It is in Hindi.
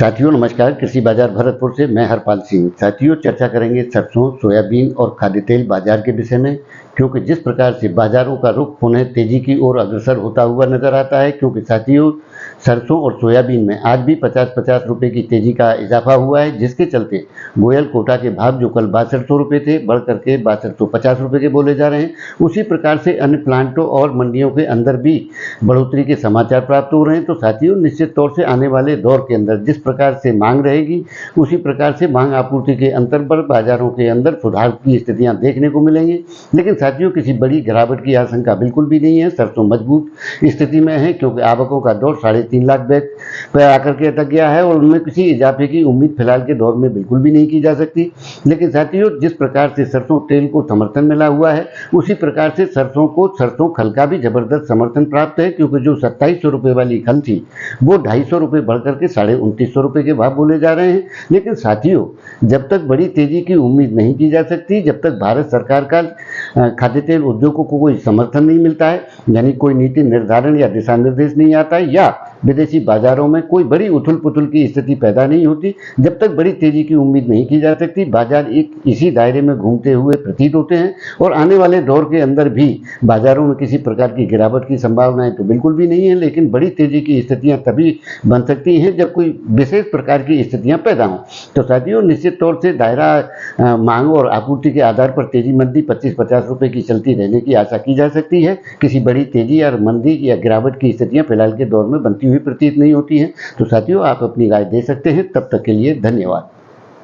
साथियों नमस्कार। कृषि बाजार भरतपुर से मैं हरपाल सिंह। साथियों चर्चा करेंगे सरसों, सोयाबीन और खाद्य तेल बाजार के विषय में, क्योंकि जिस प्रकार से बाजारों का रुख पुनः तेजी की ओर अग्रसर होता हुआ नजर आता है। क्योंकि साथियों सरसों और सोयाबीन में आज भी 50-50 रुपए की तेजी का इजाफा हुआ है, जिसके चलते गोयल कोटा के भाव जो कल 6200 रुपये थे बढ़ करके 6250 रुपये के बोले जा रहे हैं। उसी प्रकार से अन्य प्लांटों और मंडियों के अंदर भी बढ़ोतरी के समाचार प्राप्त हो रहे हैं। तो साथियों निश्चित तौर से आने वाले दौर के अंदर जिस प्रकार से मांग रहेगी, उसी प्रकार से मांग आपूर्ति के अंतर पर बाजारों के अंदर सुधार की स्थितियां देखने को मिलेंगी। लेकिन साथियों किसी बड़ी गिरावट की आशंका बिल्कुल भी नहीं है। सरसों मजबूत स्थिति में है, क्योंकि आवकों का दौर 3.5 लाख बैग पर आकर के अटक गया है और उनमें किसी इजाफे की उम्मीद फिलहाल के दौर में बिल्कुल भी नहीं की जा सकती। लेकिन साथियों जिस प्रकार से सरसों तेल को समर्थन मिला हुआ है, उसी प्रकार से सरसों खल का भी जबरदस्त समर्थन प्राप्त है। क्योंकि जो 2700 रुपये वाली खल थी वो 250 रुपये बढ़कर के 2950 रुपये के भाव बोले जा रहे हैं। लेकिन साथियों जब तक बड़ी तेजी की उम्मीद नहीं की जा सकती, जब तक भारत सरकार का खाद्य तेल उद्योगों को कोई समर्थन नहीं मिलता है, यानी कोई नीति निर्धारण या दिशा निर्देश नहीं आता है, या विदेशी बाजारों में कोई बड़ी उथल पुथल की स्थिति पैदा नहीं होती, जब तक बड़ी तेजी की उम्मीद नहीं की जा सकती, बाजार एक इसी दायरे में घूमते हुए प्रतीत होते हैं। और आने वाले दौर के अंदर भी बाजारों में किसी प्रकार की गिरावट की संभावनाएं तो बिल्कुल भी नहीं है। लेकिन बड़ी तेजी की स्थितियां तभी बन सकती हैं जब कोई विशेष प्रकार की स्थितियां पैदा हों। तो साथियों निश्चित तौर से दायरा मांग और आपूर्ति के आधार पर तेजी मंदी 25-50 रुपए की चलती रहने की आशा की जा सकती है। किसी बड़ी तेजी या मंदी या गिरावट की स्थितियां फिलहाल के दौर में बनती हुई प्रतीत नहीं होती हैं। तो साथियों आप अपनी राय दे सकते हैं। तब तक के लिए धन्यवाद।